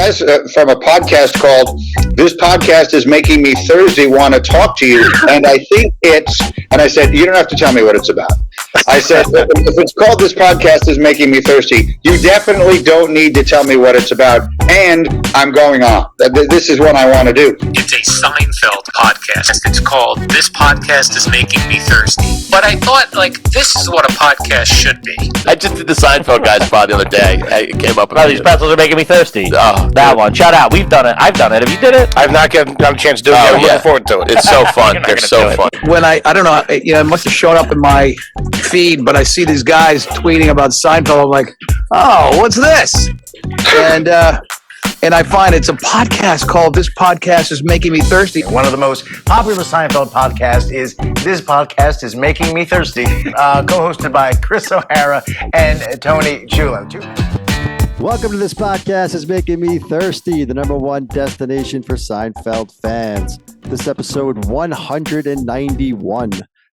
guys from a podcast called This Podcast is Making Me Thirsty Want to Talk to You. And I think and I said, you don't have to tell me what it's about. I said, if it's called This Podcast is Making Me Thirsty, you definitely don't need to tell me what it's about. And I'm going on. This is what I want to do. It's a Seinfeld podcast. It's called This Podcast is Making Me Thirsty. But I thought, this is what a podcast should be. I just did the Seinfeld guys pod the other day. I came up with these pretzels are making me thirsty. Oh, that one. Shout out. We've done it. I've done it. Have you did it? I've not gotten a chance to do it yet. I'm looking forward to it. It's so fun. They're so fun. When I don't know, it must have shown up in my feed, but I see these guys tweeting about Seinfeld. I'm like, oh, what's this? And I find it's a podcast called This Podcast is Making Me Thirsty. One of the most popular Seinfeld podcasts is This Podcast is Making Me Thirsty, co-hosted by Chris O'Hara and Tony Chulin. Welcome to This Podcast is Making Me Thirsty, the number one destination for Seinfeld fans. This episode 191.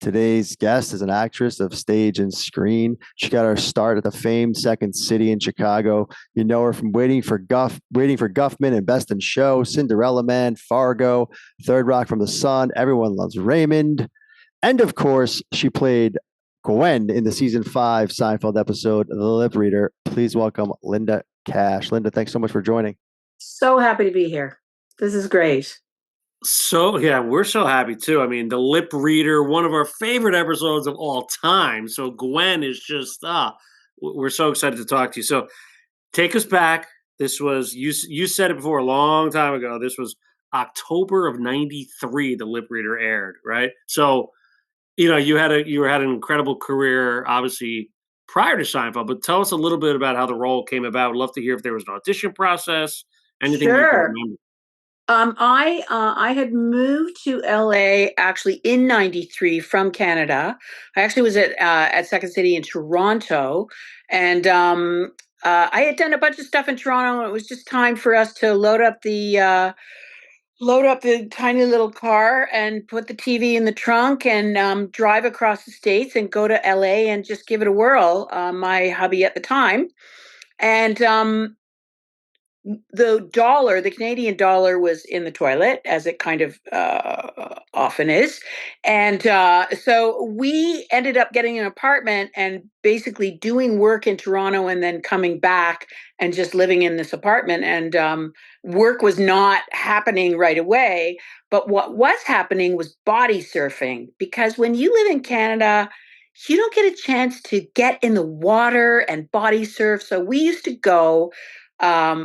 Today's guest is an actress of stage and screen. She got her start at the famed Second City in Chicago. You know her from Waiting for Guffman and Best in Show, Cinderella Man, Fargo, Third Rock from the Sun, Everyone Loves Raymond. And of course, she played Gwen in the season 5 Seinfeld episode, The Lip Reader. Please welcome Linda Kash. Linda, thanks so much for joining. So happy to be here. This is great. So, yeah, we're so happy, too. I mean, The Lip Reader, one of our favorite episodes of all time. So Gwen is just, we're so excited to talk to you. So take us back. This was, you said it before a long time ago. This was October of 93, The Lip Reader aired, right? So, you had an incredible career, obviously, prior to Seinfeld. But tell us a little bit about how the role came about. I'd love to hear if there was an audition process, anything you can remember. I had moved to LA actually in 93 from Canada. I actually was at Second City in Toronto, and I had done a bunch of stuff in Toronto, and it was just time for us to load up the tiny little car and put the TV in the trunk and drive across the states and go to LA and just give it a whirl. My hubby at the time, and the Canadian dollar was in the toilet, as it kind of often is. And so we ended up getting an apartment and basically doing work in Toronto and then coming back and just living in this apartment. And work was not happening right away. But what was happening was body surfing, because when you live in Canada, you don't get a chance to get in the water and body surf. So we used to go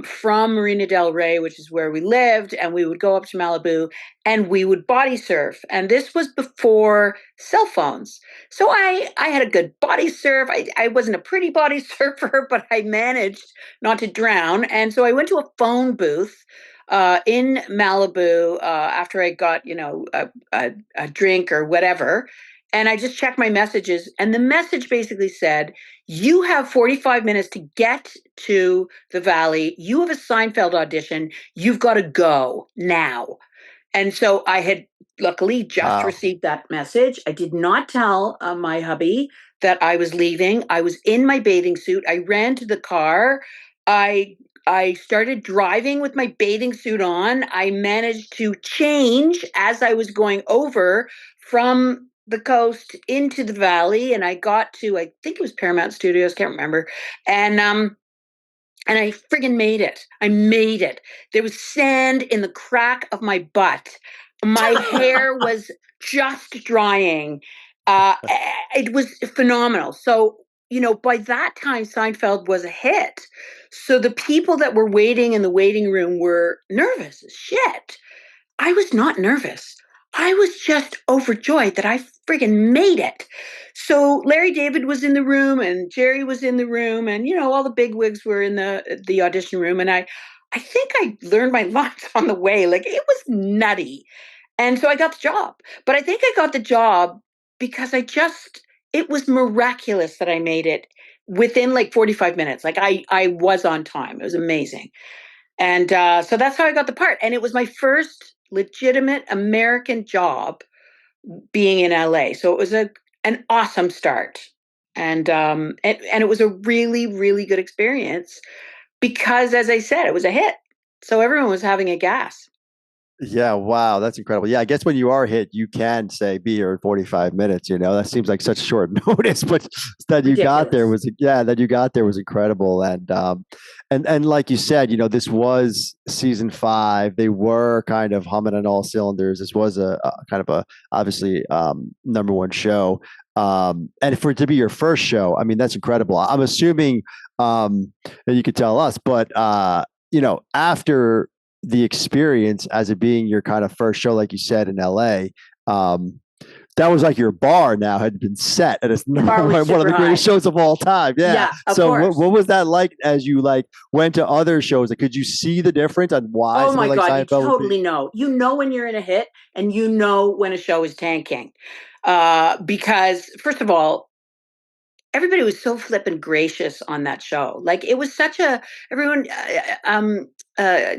from Marina Del Rey, which is where we lived, and we would go up to Malibu and we would body surf. And this was before cell phones. So I had a good body surf. I wasn't a pretty body surfer, but I managed not to drown. And so I went to a phone booth in Malibu after I got, a drink or whatever. And I just checked my messages, and the message basically said, you have 45 minutes to get to the Valley. You have a Seinfeld audition. You've got to go now. And so I had luckily just received that message. I did not tell my hubby that I was leaving. I was in my bathing suit. I ran to the car. I started driving with my bathing suit on. I managed to change as I was going over from the coast into the Valley, and I got to, I think it was Paramount Studios, can't remember, and I friggin' made it. I made it. There was sand in the crack of my butt. My hair was just drying. It was phenomenal. So, by that time, Seinfeld was a hit. So the people that were waiting in the waiting room were nervous as shit. I was not nervous. I was just overjoyed that I friggin' made it. So Larry David was in the room and Jerry was in the room, and all the bigwigs were in the audition room. And I think I learned my lines on the way. It was nutty. And so I got the job. But I think I got the job because it was miraculous that I made it within 45 minutes. I was on time. It was amazing. And so that's how I got the part. And it was my first legitimate American job being in LA. So it was an awesome start. And it was a really, really good experience because, as I said, it was a hit. So everyone was having a gas. Yeah, wow, that's incredible. Yeah, I guess when you are hit, you can say be here in 45 minutes, that seems like such short notice, but that you got there Ridiculous. that you got there was incredible. And like you said, this was season 5. They were kind of humming on all cylinders. This was a kind of a obviously number one show. And for it to be your first show, I mean, that's incredible. I'm assuming and you could tell us, but after the experience as it being your kind of first show, like you said, in LA, that was like your bar now had been set and it's one of the greatest shows of all time. Yeah. So what was that like as you went to other shows? Could you see the difference on why? Oh my God, Seinfeld you totally know. You know when you're in a hit and you know when a show is tanking. Because first of all, everybody was so flippin' gracious on that show. It was such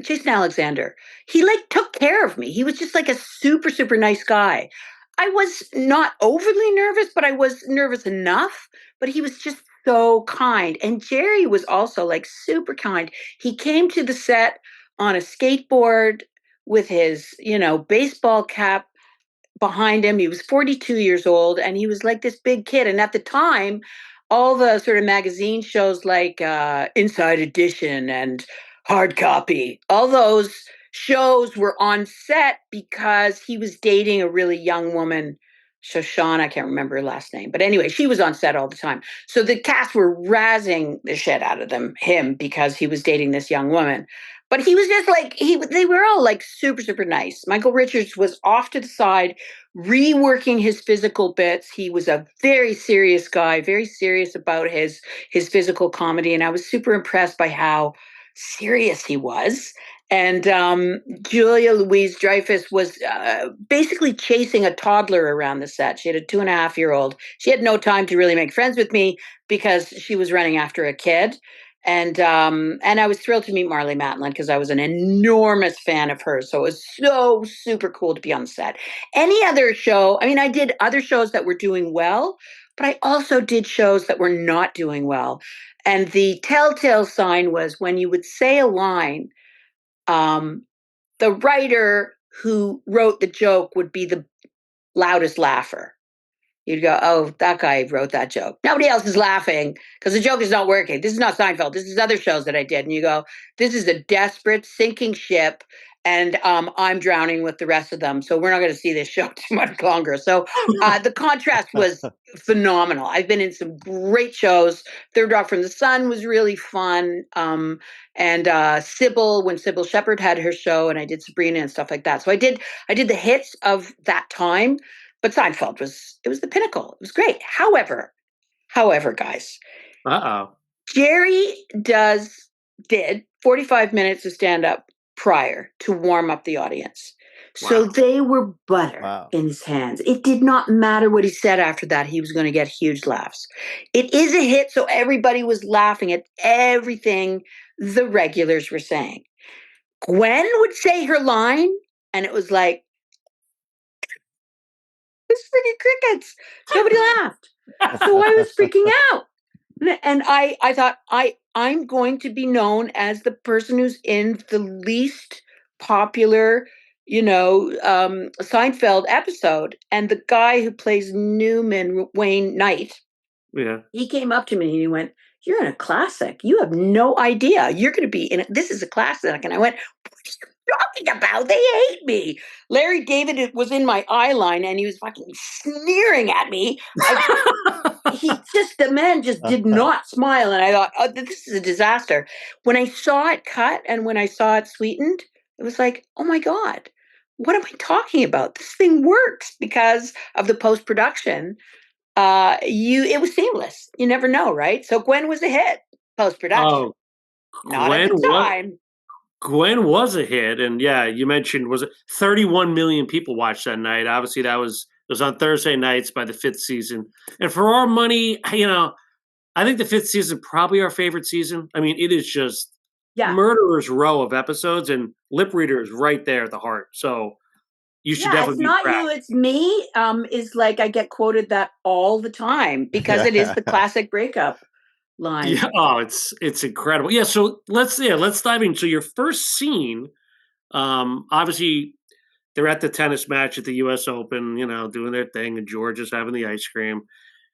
Jason Alexander, he took care of me. He was just a super, super nice guy. I was not overly nervous, but I was nervous enough, but he was just so kind. And Jerry was also super kind. He came to the set on a skateboard with his, baseball cap behind him. He was 42 years old and he was this big kid. And at the time, all the sort of magazine shows Inside Edition and Hard Copy, all those shows were on set because he was dating a really young woman, Shoshana, I can't remember her last name. But anyway, she was on set all the time. So the cast were razzing the shit out of him because he was dating this young woman. But he was just they were all super, super nice. Michael Richards was off to the side, reworking his physical bits. He was a very serious guy, very serious about his physical comedy. And I was super impressed by how serious he was. And Julia Louis-Dreyfus was basically chasing a toddler around the set. She had a 2.5-year-old. She had no time to really make friends with me because she was running after a kid. And I was thrilled to meet Marlee Matlin because I was an enormous fan of hers. So it was so super cool to be on the set. Any other show, I mean, I did other shows that were doing well, but I also did shows that were not doing well. And the telltale sign was when you would say a line, the writer who wrote the joke would be the loudest laugher. You'd go, oh, that guy wrote that joke. Nobody else is laughing because the joke is not working. This is not Seinfeld. This is other shows that I did. And you go, this is a desperate sinking ship. And I'm drowning with the rest of them. So we're not going to see this show too much longer. So the contrast was phenomenal. I've been in some great shows. Third Rock from the Sun was really fun. And Sybil, when Sybil Shepherd had her show, and I did Sabrina and stuff like that. So I did the hits of that time. But Seinfeld was the pinnacle. It was great. However, guys, Jerry did 45 minutes of stand up prior to warm up the audience. Wow. So they were butter in his hands. It did not matter what he said after that. He was going to get huge laughs. It is a hit, so everybody was laughing at everything the regulars were saying. Gwen would say her line, and it was like, it's freaking crickets. Nobody laughed. So I was freaking out. And I thought, I'm going to be known as the person who's in the least popular, Seinfeld episode. And the guy who plays Newman, Wayne Knight, he came up to me and he went, you're in a classic. You have no idea. You're going to be in it. This is a classic. And I went, what are you talking about? They hate me. Larry David was in my eye line and he was fucking sneering at me. The man just did not smile. And I thought, oh, this is a disaster. When I saw it cut and when I saw it sweetened, it was like, oh my God, what am I talking about? This thing works because of the post-production. It was seamless. You never know, right? So Gwen was a hit post-production. Not at the time. Gwen was a hit, and yeah, you mentioned 31 million people watched that night. Obviously, it was on Thursday nights by the 5th season. And for our money, I think the 5th season probably our favorite season. I mean, it is just murderer's row of episodes, and Lip Reader is right there at the heart. So you should definitely. It's not you, it's me. Is I get quoted that all the time because it is the classic breakup. line. Yeah. Oh, it's incredible. Yeah. So let's dive in. So your first scene, obviously they're at the tennis match at the U.S. Open, doing their thing, and George is having the ice cream,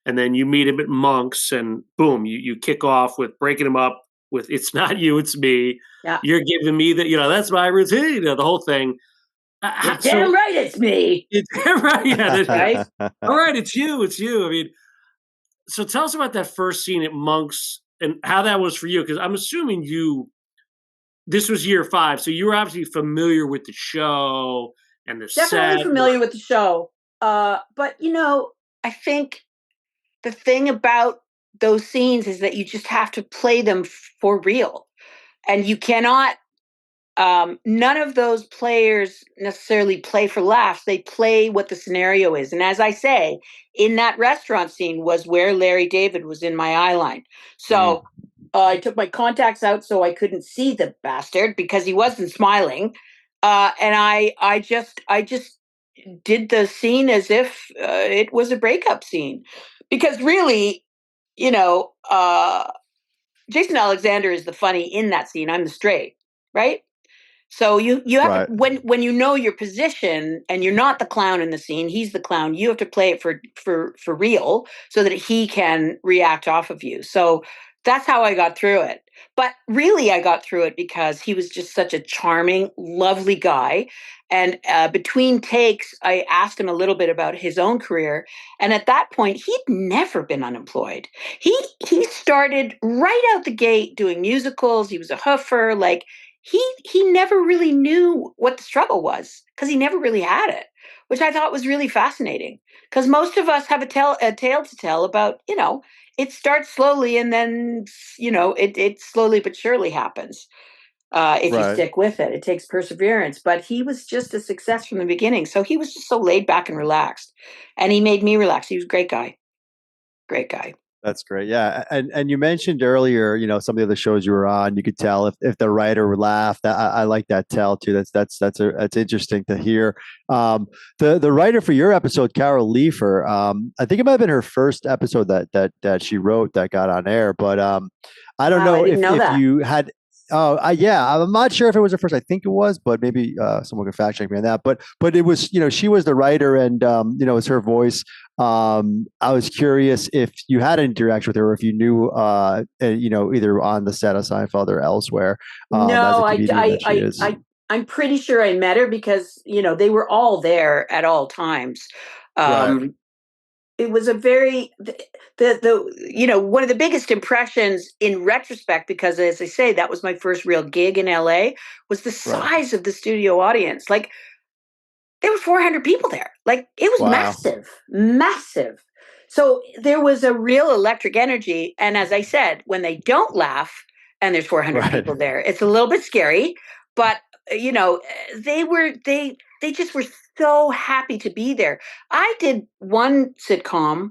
and then you meet him at Monk's, and boom, you kick off with breaking him up with "It's not you, it's me." Yeah. You're giving me that, that's my routine, the whole thing. Damn right, it's me. It's right. Yeah. Right? All right, it's you. It's you. I mean, so tell us about that first scene at Monk's and how that was for you, because I'm assuming this was year 5, so you were obviously familiar with the show and the Definitely set. familiar with the show. But I think the thing about those scenes is that you just have to play them for real. And you cannot, none of those players necessarily play for laughs. They play what the scenario is. And as I say, in that restaurant scene was where Larry David was in my eye line. So I took my contacts out so I couldn't see the bastard because he wasn't smiling. And I just did the scene as if it was a breakup scene. Because really, Jason Alexander is the funny in that scene. I'm the straight, right? So you have Right. to, when you know your position and you're not the clown in the scene, he's the clown. You have to play it for real so that he can react off of you. So that's how I got through it. But really, I got through it because he was just such a charming, lovely guy. And between takes, I asked him a little bit about his own career. And at that point, he'd never been unemployed. He started right out the gate doing musicals. He was a hoofer. Like he never really knew what the struggle was because he never really had it, which I thought was really fascinating. Because most of us have a tale to tell about, it starts slowly and then, it slowly but surely happens. If you Right. stick with it, it takes perseverance. But he was just a success from the beginning. So he was just so laid back and relaxed. And he made me relax. He was a great guy. Great guy. That's great. Yeah. And you mentioned earlier, some of the other shows you were on, you could tell if the writer laughed. I like that tell too. That's interesting to hear. The writer for your episode, Carol Leifer, I think it might have been her first episode that she wrote that got on air, but I don't know I didn't know if that. you had. Oh, yeah. I'm not sure if it was her first. I think it was, but maybe someone can fact check me on that. But it was, she was the writer, and it was her voice. I was curious if you had an interaction with her, or if you knew, either on the set of Seinfeld or elsewhere. No, as a comedian that she is. I'm pretty sure I met her because they were all there at all times. Right. It was a very one of the biggest impressions in retrospect, because as I say, that was my first real gig in LA, was the size of the studio audience. Like there were 400 people there. Like it was massive. So there was a real electric energy. And as I said, when they don't laugh and there's 400 people there, it's a little bit scary, but they just were so happy to be there. I did one sitcom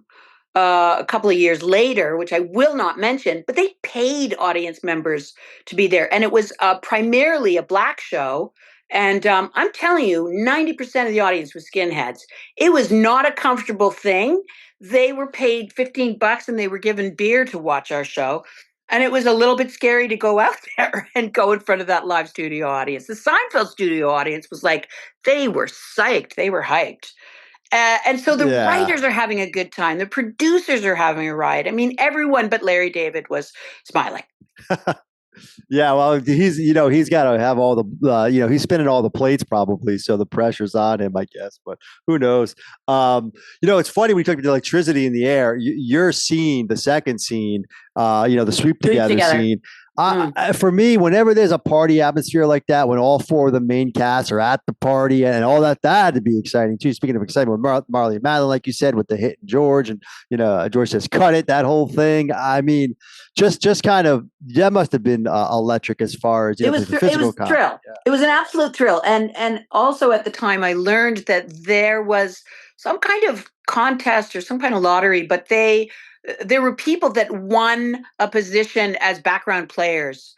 a couple of years later, which I will not mention, but they paid audience members to be there. And it was primarily a black show. And I'm telling you, 90% of the audience was skinheads. It was not a comfortable thing. They were paid $15 and they were given beer to watch our show. And it was a little bit scary to go out there and go in front of that live studio audience. The Seinfeld studio audience was like, they were psyched. They were hyped. And so the writers are having a good time. The producers are having a riot. I mean, everyone but Larry David was smiling. Yeah, well, he's got to have all the, he's spinning all the plates probably, so the pressure's on him, I guess. But who knows? It's funny when you talk about the electricity in the air. Your scene, the second scene, the sweep together scene. For me, whenever there's a party atmosphere like that, when all 4 of the main cast are at the party and all that had to be exciting too. Speaking of excitement, with Marley and Madeline, like you said, with the hit and George, and George says cut it, that whole thing. I mean, just kind of, that must have been electric as far as it was the physical thrill. Yeah. It was an absolute thrill, and also at the time I learned that there was some kind of contest or some kind of lottery, but there were people that won a position as background players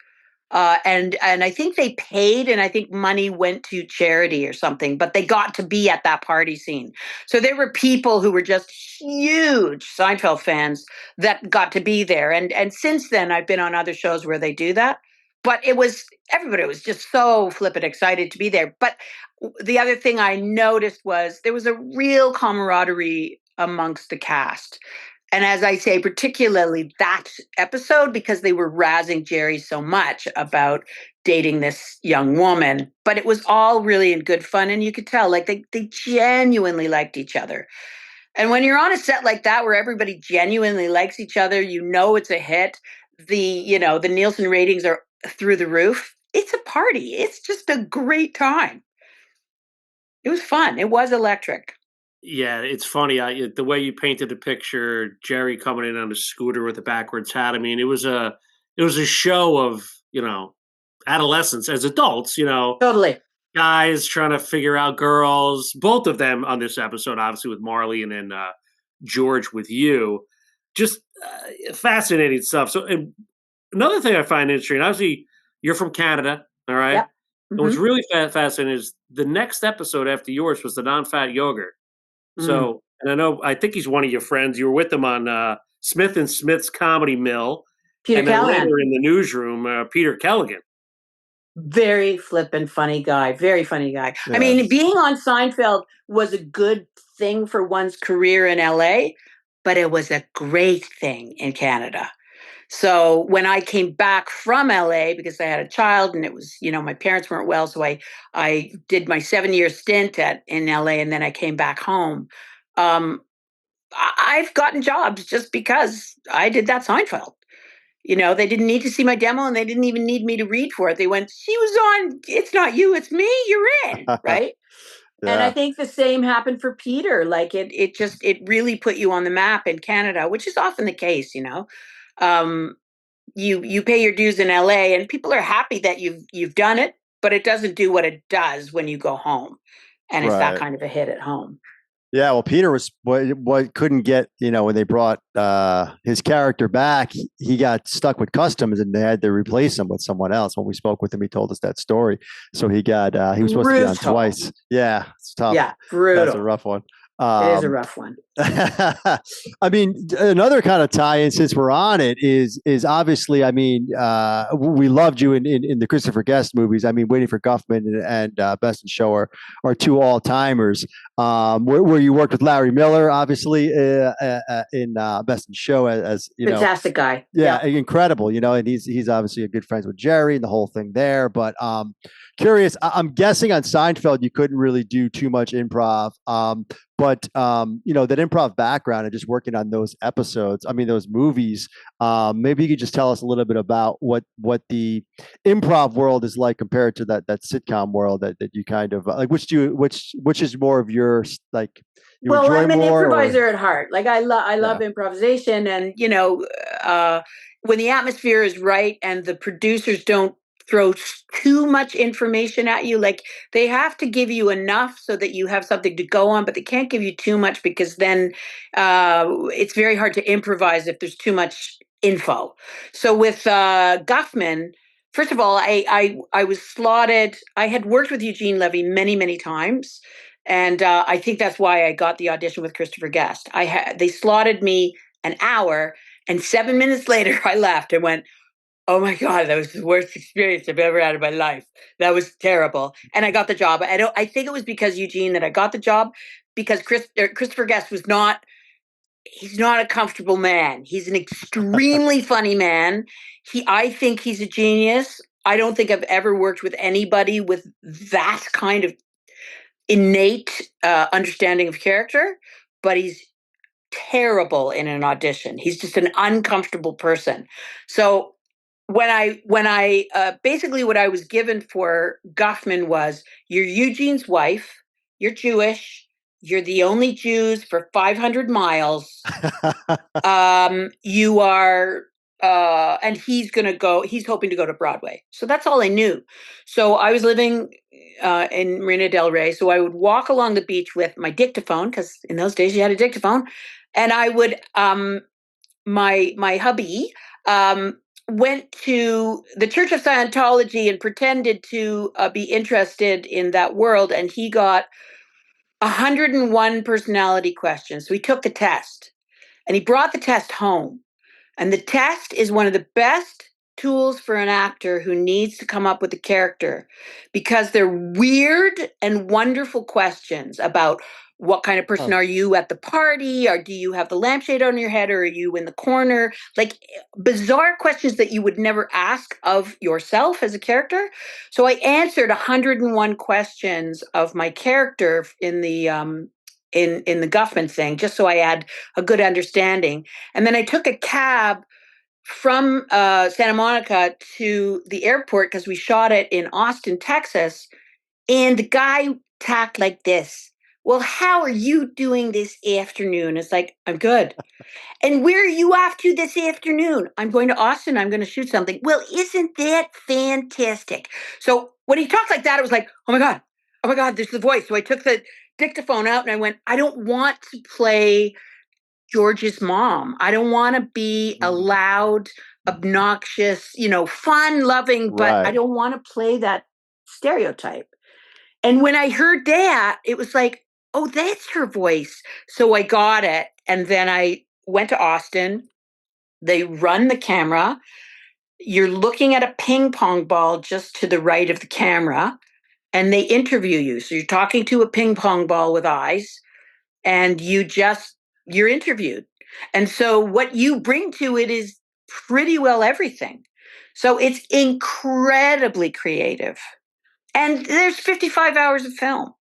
And I think they paid, and I think money went to charity or something, but they got to be at that party scene. So there were people who were just huge Seinfeld fans that got to be there. And since then, I've been on other shows where they do that. But everybody was just so flippin' excited to be there. But the other thing I noticed was there was a real camaraderie amongst the cast. And as I say, particularly that episode, because they were razzing Jerry so much about dating this young woman, but it was all really in good fun. And you could tell, like, they genuinely liked each other. And when you're on a set like that, where everybody genuinely likes each other, you know it's a hit. The Nielsen ratings are through the roof. It's a party. It's just a great time. It was fun. It was electric. Yeah, it's funny. The way you painted the picture, Jerry coming in on a scooter with a backwards hat. I mean, it was a show of adolescence as adults. Totally. Guys trying to figure out girls. Both of them on this episode, obviously with Marley and then George with you. Just fascinating stuff. So another thing I find interesting. Obviously, you're from Canada, all right. Yep. And what's really fascinating is the next episode after yours was the non-fat yogurt. Mm. So, and I think he's one of your friends. You were with him on Smith and Smith's Comedy Mill. Peter and then Callahan. later in the newsroom, Peter Kelligan. Very flippin' funny guy. Very funny guy. Yeah. I mean, being on Seinfeld was a good thing for one's career in LA, but it was a great thing in Canada. So when I came back from LA, because I had a child and it was, my parents weren't well. So I did my 7-year stint in LA, and then I came back home. I've gotten jobs just because I did that Seinfeld. They didn't need to see my demo, and they didn't even need me to read for it. They went, she was on, it's not you, it's me, you're in, right? Yeah. And I think the same happened for Peter. Like it really put you on the map in Canada, which is often the case, you pay your dues in LA, and people are happy that you've done it, but it doesn't do what it does when you go home. And it's that Right. kind of a hit at home. Yeah, well, Peter was what couldn't get, when they brought his character back, he got stuck with customs and they had to replace him with someone else. When we spoke with him, he told us that story. So he was supposed to be on twice. Yeah, it's tough. Yeah, brutal. That's a rough one. It is a rough one. I mean, another kind of tie-in, since we're on it, is obviously, I mean, we loved you in the Christopher Guest movies. I mean, Waiting for Guffman and Best in Show are two all-timers. Where you worked with Larry Miller, obviously, in Best in Show as fantastic guy. Yeah, incredible. And he's obviously a good friends with Jerry and the whole thing there. But curious, I'm guessing on Seinfeld you couldn't really do too much improv. But that improv background and just working on those episodes, I mean, those movies, maybe you could just tell us a little bit about what the improv world is like compared to that sitcom world that you kind of like, which is more of your, like, you well, enjoy I'm an more, improviser at heart. Like I love improvisation, and when the atmosphere is right and the producers don't throw too much information at you, like they have to give you enough so that you have something to go on, but they can't give you too much, because then it's very hard to improvise if there's too much info. So with Guffman, first of all, I was slotted. I had worked with Eugene Levy many, many times. And I think that's why I got the audition with Christopher Guest. They slotted me an hour, and 7 minutes later I left and went, oh my God, that was the worst experience I've ever had in my life. That was terrible. And I got the job. I think it was because Eugene that I got the job, because Christopher Guest he's not a comfortable man. He's an extremely funny man. I think he's a genius. I don't think I've ever worked with anybody with that kind of innate understanding of character, but he's terrible in an audition. He's just an uncomfortable person. So when I basically what I was given for Guffman was, you're Eugene's wife, you're Jewish, you're the only Jews for 500 miles. You are, and he's hoping to go to Broadway. So that's all I knew. So I was living in Marina Del Rey. So I would walk along the beach with my dictaphone, because in those days you had a dictaphone, and I would, my hubby went to the Church of Scientology and pretended to be interested in that world, and he got 101 personality questions. So he took the test, and he brought the test home. And the test is one of the best tools for an actor who needs to come up with a character, because they're weird and wonderful questions about what kind of person are you at the party, or do you have the lampshade on your head, or are you in the corner? Like bizarre questions that you would never ask of yourself as a character. So I answered 101 questions of my character in the Guffman thing, just so I had a good understanding. And then I took a cab from Santa Monica to the airport, because we shot it in Austin, Texas. And the guy talked like this. Well, how are you doing this afternoon? It's like, I'm good. And where are you off to this afternoon? I'm going to Austin. I'm going to shoot something. Well, isn't that fantastic? So when he talked like that, it was like, oh my God, there's the voice. So I took the dictaphone out and I went, I don't want to play George's mom. I don't want to be a loud, obnoxious, fun loving, but I don't want to play that stereotype. And when I heard that, it was like, oh, that's her voice. So I got it. And then I went to Austin. They run the camera. You're looking at a ping pong ball just to the right of the camera, and they interview you. So you're talking to a ping pong ball with eyes, and you're interviewed. And so what you bring to it is pretty well everything. So it's incredibly creative. And there's 55 hours of film.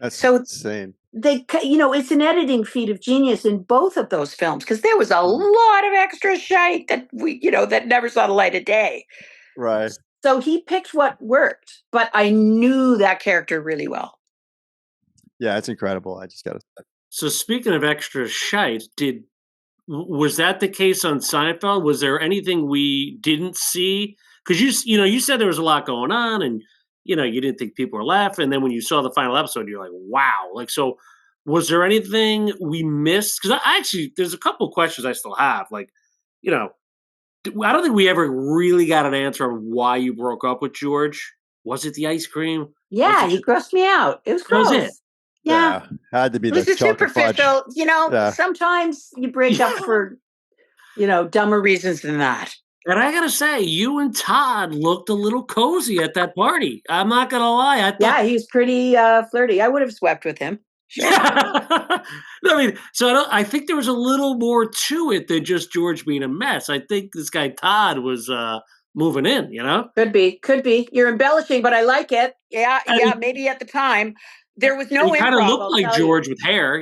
That's so insane. It's an editing feat of genius in both of those films, because there was a lot of extra shite that that never saw the light of day. Right. So he picked what worked, but I knew that character really well. Yeah, it's incredible. I just got to say. So speaking of extra shite, was that the case on Seinfeld? Was there anything we didn't see? Because you said there was a lot going on, and you didn't think people were laughing. And then when you saw the final episode, you're like, wow. Like, so was there anything we missed? Because there's a couple of questions I still have. Like, I don't think we ever really got an answer on why you broke up with George. Was it the ice cream? Yeah, he grossed me out. It was gross. That was it. Yeah. Had to be It was the chocolate superficial. fudge. Sometimes you break up for, dumber reasons than that. And I gotta say, you and Todd looked a little cozy at that party. I'm not gonna lie. Yeah, he was pretty flirty. I would have swept with him. Sure. I think there was a little more to it than just George being a mess. I think this guy Todd was moving in. Could be. You're embellishing, but I like it. Yeah. Maybe at the time there was no improv. He kind of looked like George with hair.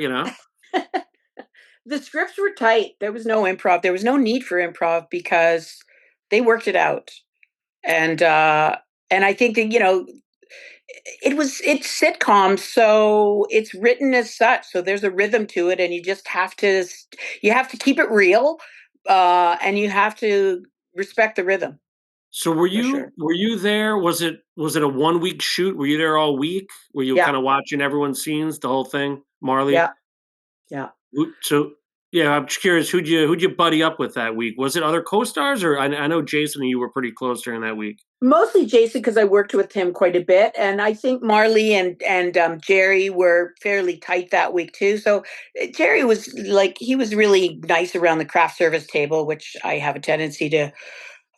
The scripts were tight. There was no improv. There was no need for improv because they worked it out. And I think that, it's sitcom, so it's written as such. So there's a rhythm to it, and you just have to keep it real, and you have to respect the rhythm. So were you there? Was it a 1 week shoot? Were you there all week? Were you kind of watching everyone's scenes, the whole thing, Marley? Yeah. So I'm just curious, who'd you buddy up with that week? Was it other co-stars, or I know Jason and you were pretty close during that week? Mostly Jason, because I worked with him quite a bit, and I think Marley and Jerry were fairly tight that week too. So Jerry was he was really nice around the craft service table, which I have a tendency to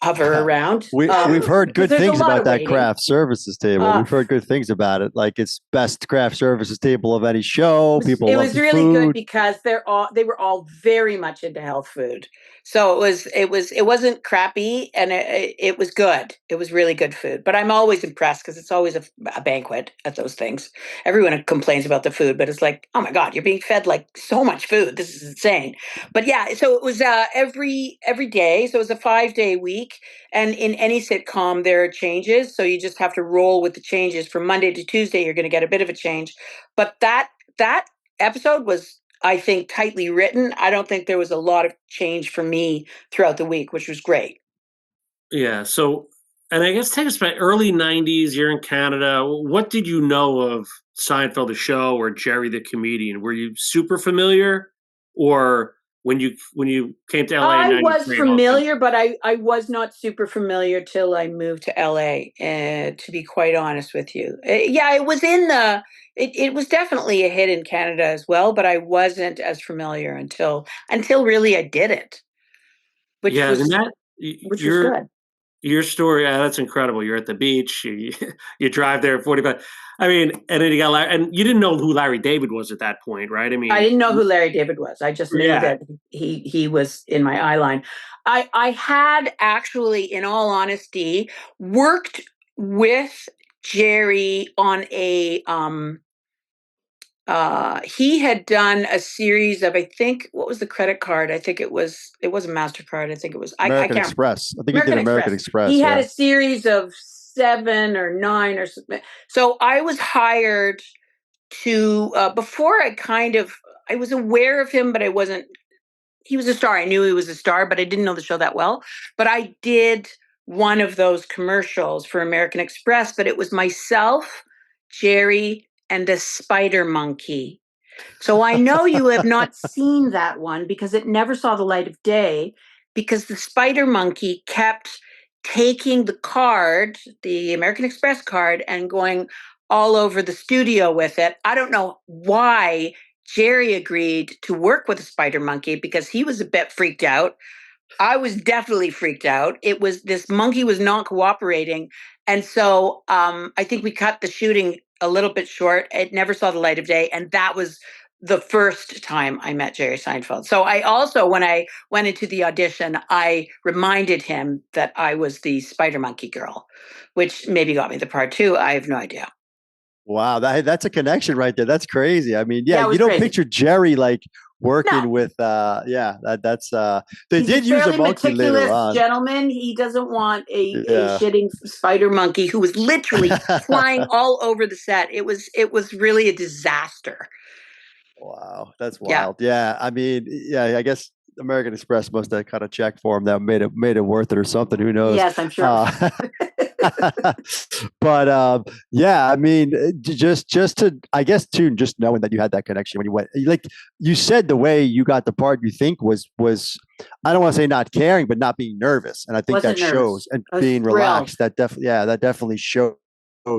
hover around. We've heard good things about that craft services table. We've heard good things about it. Like it's best craft services table of any show. People love the really food. good because they were all very much into health food. So it wasn't crappy, and it was good. It was really good food. But I'm always impressed because it's always a banquet at those things. Everyone complains about the food, but it's like, oh my God, you're being fed like so much food. This is insane. But yeah, so it was every day. So it was a 5-day week. And in any sitcom, there are changes. So you just have to roll with the changes. From Monday to Tuesday, you're going to get a bit of a change. But that episode was, I think, tightly written. I don't think there was a lot of change for me throughout the week, which was great. Yeah. So, and I guess take us back early 90s, you're in Canada. What did you know of Seinfeld, the show, or Jerry the comedian? Were you super familiar, or when you came to LA in I was 93 and all that. familiar, but I was not super familiar till I moved to LA, to be quite honest with you. Yeah, it was it was definitely a hit in Canada as well, but I wasn't as familiar until really I did it, which Yeah, was and that which was good. your story, that's incredible. You're at the beach, you drive there at 45. I mean, and then you got Larry, and you didn't know who Larry David was at that point, right? I I mean, didn't know who Larry David was. I just knew yeah. that he was in my eye line. I had actually, in all honesty, worked with Jerry on he had done a series of, I think, what was the credit card? I think it was a MasterCard. I think it was I American can't Express. I think he did American American Express. Express. He had Yeah. a series of 7 or 9 or something. So I was hired to before I was aware of him, but I wasn't. He was a star. I knew he was a star, but I didn't know the show that well. But I did one of those commercials for American Express, but it was myself, Jerry, and a spider monkey. So I know you have not seen that one because it never saw the light of day, because the spider monkey kept taking the card, the American Express card, and going all over the studio with it. I don't know why Jerry agreed to work with a spider monkey because he was a bit freaked out. I was definitely freaked out. It was this monkey was not cooperating. And so I think we cut the shooting a little bit short. It never saw the light of day. And that was the first time I met Jerry Seinfeld. So I also, when I went into the audition, I reminded him that I was the spider monkey girl, which maybe got me the part too. I have no idea. Wow, that's a connection right there. That's crazy. I mean, Yeah, yeah, it was you don't crazy. picture Jerry like working No. with that's they He's did a use a fairly monkey later meticulous on. gentleman. He doesn't want a Yeah. shitting spider monkey who was literally flying all over the set. It was really a disaster. Wow, that's Yeah. wild. Yeah, I mean, yeah, I guess American Express must have cut a check for him that made it worth it or something. Who knows? Yes, I'm sure. But yeah, I mean, just to, I guess too, just knowing that you had that connection when you went, like you said, the way you got the part, you think was I don't want to say not caring, but not being nervous, and I think Wasn't that nervous. shows, and I was being thrilled. relaxed. That definitely shows.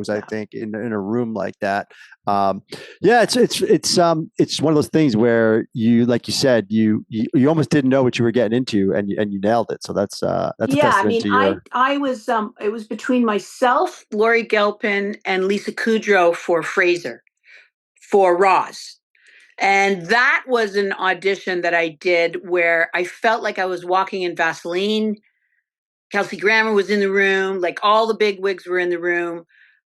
I think in a room like that. Yeah, it's one of those things where you, like you said, you almost didn't know what you were getting into, and you nailed it. So that's a Yeah, I testament mean, to your. I was it was between myself, Laurie Gelpin, and Lisa Kudrow for Fraser, for Roz. And that was an audition that I did where I felt like I was walking in Vaseline. Kelsey Grammer was in the room, like all the big wigs were in the room.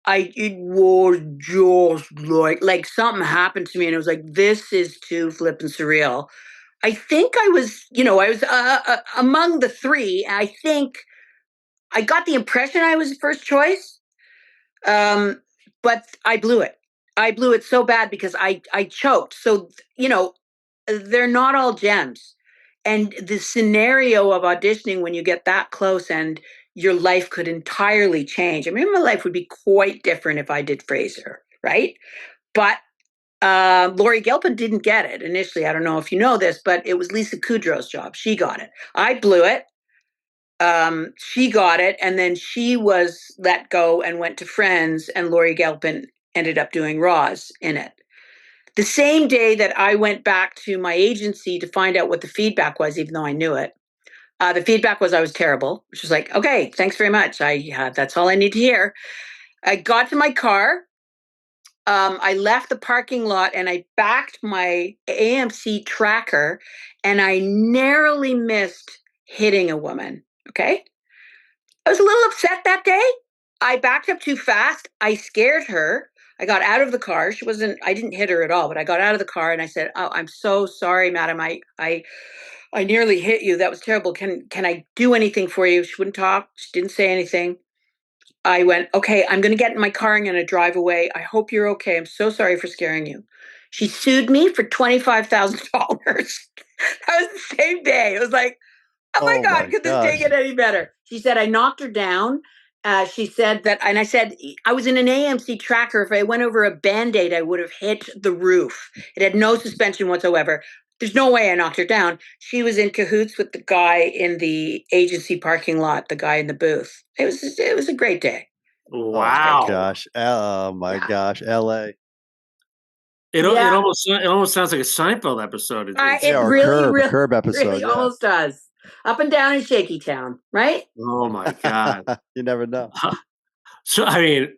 It was just like something happened to me, and it was like, this is too flippin' surreal. I think I was, among the three. I think I got the impression I was the first choice, but I blew it. I blew it so bad because I choked. So they're not all gems, and the scenario of auditioning when you get that close and your life could entirely change. I mean, my life would be quite different if I did Fraser, right? But Laurie Gelpin didn't get it initially. I don't know if you know this, but it was Lisa Kudrow's job. She got it. I blew it. She got it, and then she was let go and went to Friends, and Laurie Gelpin ended up doing Roz in it. The same day that I went back to my agency to find out what the feedback was, even though I knew it, the feedback was I was terrible, which was like, okay, thanks very much. That's all I need to hear. I got to my car. I left the parking lot and I backed my AMC tracker, and I narrowly missed hitting a woman. Okay. I was a little upset that day. I backed up too fast. I scared her. I got out of the car. I didn't hit her at all, but I got out of the car and I said, "Oh, I'm so sorry, madam. I nearly hit you. That was terrible. Can I do anything for you?" She wouldn't talk. She didn't say anything. I went, "Okay, I'm going to get in my car. I'm going to drive away. I hope you're okay. I'm so sorry for scaring you." She sued me for $25,000. That was the same day. It was like, oh my God, could this day get any better? She said, I knocked her down. She said that, and I said, I was in an AMC tracker. If I went over a Band-Aid, I would have hit the roof. It had no suspension whatsoever. There's no way I knocked her down. She was in cahoots with the guy in the agency parking lot, the guy in the booth. It was a great day. Wow. Oh my gosh, LA. It almost sounds like a Seinfeld episode. It or really, Curb episode. really Yeah. almost does. Up and down in Shaky Town, right? Oh my God. You never know. So, I mean,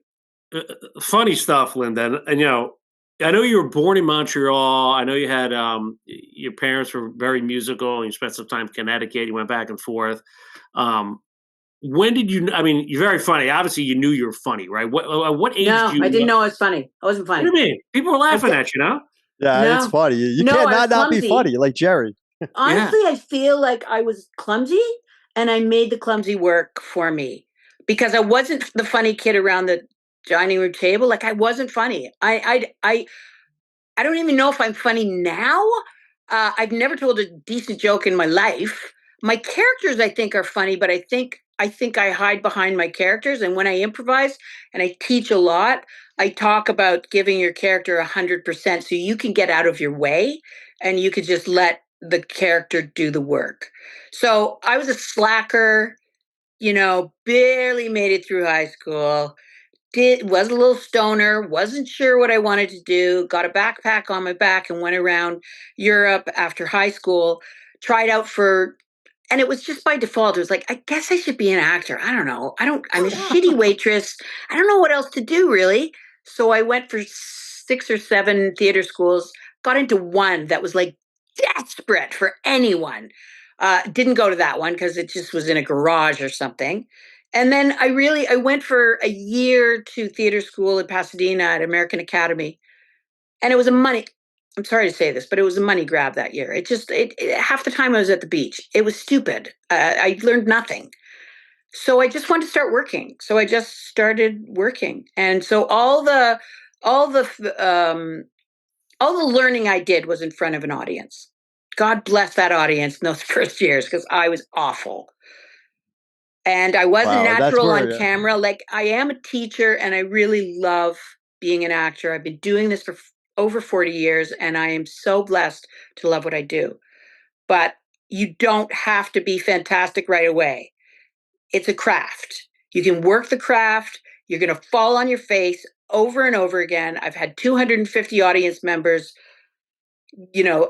funny stuff, Linda. And, I know you were born in Montreal. I know you had your parents were very musical, and you spent some time in Connecticut. You went back and forth. When did you? I mean, you're very funny. Obviously, you knew you were funny, right? What age? No, did you I didn't know I was funny. I wasn't funny. What do you mean? People were laughing at you, no? Yeah, No. it's funny. You No, can't I was not be clumsy. funny like Jerry. Honestly, I feel like I was clumsy, and I made the clumsy work for me because I wasn't the funny kid around the dining room table. Like I wasn't funny. I don't even know if I'm funny now. I've never told a decent joke in my life. My characters, I think, are funny, but I think I hide behind my characters. And when I improvise and I teach a lot, I talk about giving your character 100% so you can get out of your way and you could just let the character do the work. So I was a slacker, barely made it through high school. Was a little stoner, wasn't sure what I wanted to do, got a backpack on my back and went around Europe after high school, tried out and it was just by default. It was like, I guess I should be an actor. I don't know. I'm a shitty waitress. I don't know what else to do really. So I went for 6 or 7 theater schools, got into one that was like desperate for anyone. Didn't go to that one because it just was in a garage or something. And then I went for a year to theater school in Pasadena at American Academy. And it was I'm sorry to say this, but it was a money grab that year. Half the time I was at the beach. It was stupid. I learned nothing. So I just wanted to start working. So I just started working. And so all the learning I did was in front of an audience. God bless that audience in those first years because I was awful. And I wasn't natural on camera. Like I am a teacher and I really love being an actor. I've been doing this for over 40 years and I am so blessed to love what I do. But you don't have to be fantastic right away. It's a craft. You can work the craft. You're going to fall on your face over and over again. I've had 250 audience members,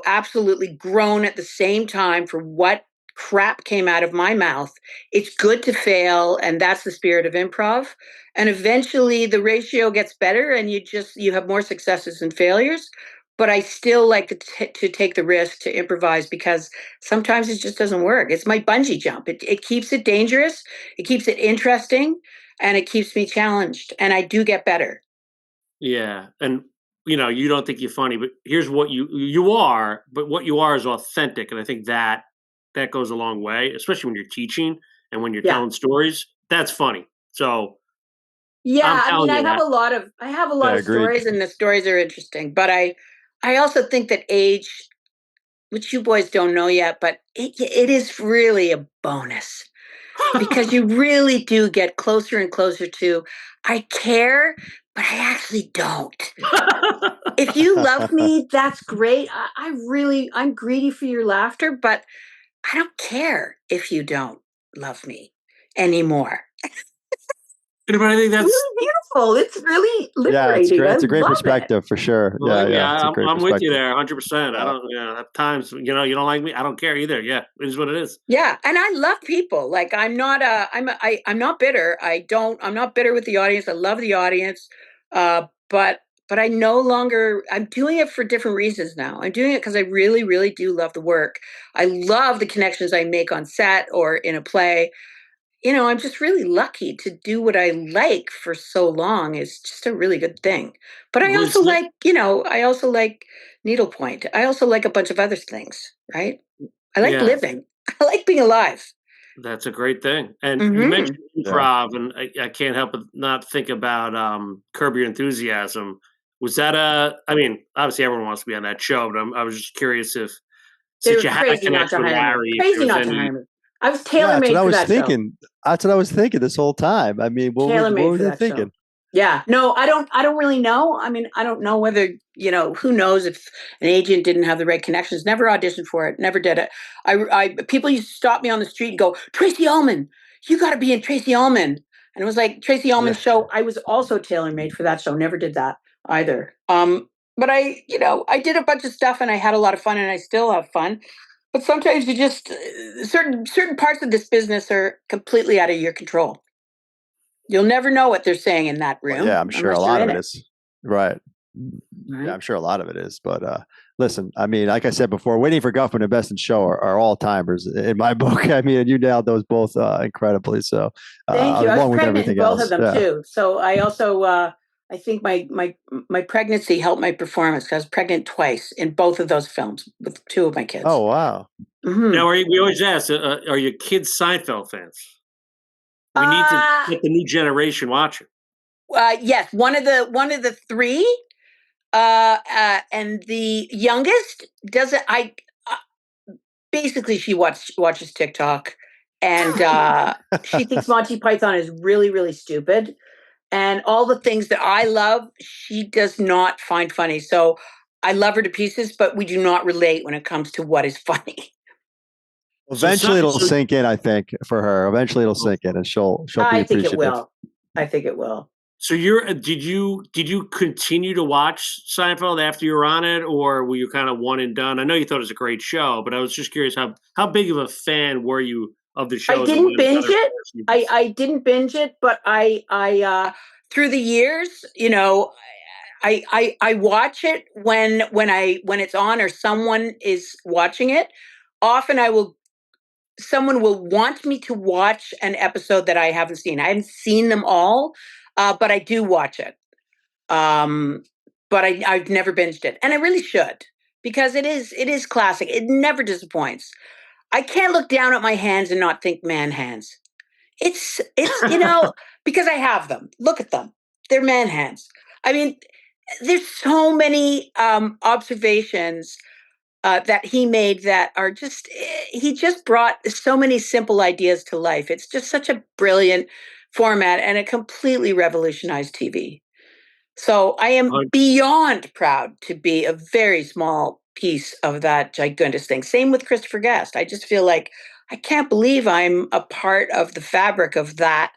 absolutely groan at the same time for what crap came out of my mouth. It's good to fail, and that's the spirit of improv. And eventually the ratio gets better and you have more successes than failures. But I still like to take the risk to improvise because sometimes it just doesn't work. It's my bungee jump. It keeps it dangerous, it keeps it interesting, and it keeps me challenged. And I do get better. Yeah. And you don't think you're funny, but here's what you are, but what you are is authentic. And I think that goes a long way, especially when you're teaching and when you're telling stories. That's funny. So yeah, I mean, I have a lot of stories and the stories are interesting, but I also think that age, which you boys don't know yet, but it is really a bonus because you really do get closer and closer to, I care, but I actually don't. If you love me, that's great. I'm greedy for your laughter, but I don't care if you don't love me anymore. But I think that's really beautiful. It's really liberating. Yeah, it's great. It's a great perspective for sure. Well, yeah. I'm with you there, 100%. I don't. At times, you don't like me. I don't care either. Yeah, it is what it is. Yeah, and I love people. Like I'm not bitter. I'm not bitter with the audience. I love the audience, but I no longer. I'm doing it for different reasons now. I'm doing it because I really, really do love the work. I love the connections I make on set or in a play. I'm just really lucky to do what I like for so long. Is just a really good thing. But I also like needlepoint. I also like a bunch of other things, right? I like living. I like being alive. That's a great thing. And you mentioned improv, and I can't help but not think about Curb Your Enthusiasm. Was that I mean, obviously everyone wants to be on that show, but I was just curious if since you had a connection with Larry, crazy not to hire me. I was tailor-made for that show. That's what I was thinking this whole time. I mean, what were you thinking? Yeah. No, I don't really know. I mean, I don't know whether, who knows if an agent didn't have the right connections. Never auditioned for it. Never did it. People used to stop me on the street and go, Tracy Ullman, you got to be in Tracy Ullman. And it was like Tracy Ullman's show. I was also tailor-made for that show. Never did that either. But I did a bunch of stuff and I had a lot of fun and I still have fun. But sometimes you just, certain parts of this business are completely out of your control. You'll never know what they're saying in that room. Well, yeah, I'm sure a lot of it is. Right. Right. Yeah, I'm sure a lot of it is. But listen, I mean, like I said before, Waiting for Guffman and Best in Show are all timers in my book. I mean, and you nailed those both incredibly. So thank you. I was pregnant in both of them yeah. too. So I also, I think my pregnancy helped my performance because I was pregnant twice in both of those films with two of my kids. Oh, wow. Mm-hmm. Now, we always ask, are your kids Seinfeld fans? We need to get the new generation watching. Yes, one of the three, and the youngest doesn't. Basically she watches TikTok, and she thinks Monty Python is really, really stupid, and all the things that I love, she does not find funny. So I love her to pieces, but we do not relate when it comes to what is funny. Eventually it'll sink in, I think, for her. Eventually it'll sink in and she'll be appreciative. I think it will. I think it will. So did you continue to watch Seinfeld after you were on it, or were you kind of one and done? I know you thought it was a great show, but I was just curious how big of a fan were you of the show? I didn't binge it. I didn't binge it, but I through the years, I watch it when it's on or someone is watching it. Often someone will want me to watch an episode that I haven't seen. I haven't seen them all, but I do watch it. But I've never binged it, and I really should, because it is classic. It never disappoints. I can't look down at my hands and not think man hands. It's because I have them. Look at them. They're man hands. I mean, there's so many observations that he made that are he just brought so many simple ideas to life. It's just such a brilliant format, and it completely revolutionized TV. So I am beyond proud to be a very small piece of that gigantic thing. Same with Christopher Guest. I just feel like I can't believe I'm a part of the fabric of that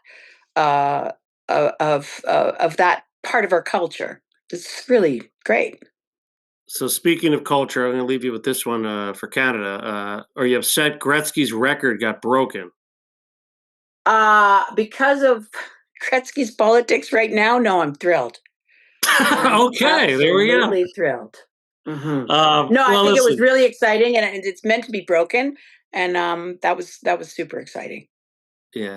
of that part of our culture. It's really great. So speaking of culture, I'm going to leave you with this one for Canada. Are you upset Gretzky's record got broken? Because of Gretzky's politics right now? No, I'm thrilled. Okay, there we go. Absolutely thrilled. Mm-hmm. No, I think it was really exciting, and it's meant to be broken, and that was super exciting. Yeah.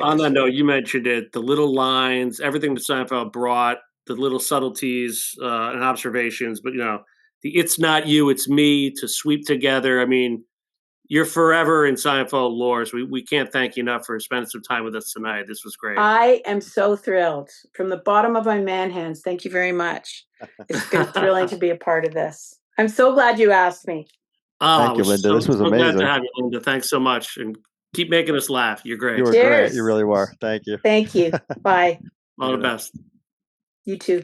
On that note, you mentioned it, the little lines, everything that Seinfeld brought, the little subtleties and observations, but the "it's not you, it's me" to sweep together. I mean, you're forever in Seinfeld lore. So we can't thank you enough for spending some time with us tonight. This was great. I am so thrilled from the bottom of my man hands. Thank you very much. It's been thrilling to be a part of this. I'm so glad you asked me. Thank you, Linda. This was amazing. Glad to have you, Linda. Thanks so much, and keep making us laugh. You're great. You were great. You really were. Thank you. Thank you. Bye. All the best. You too.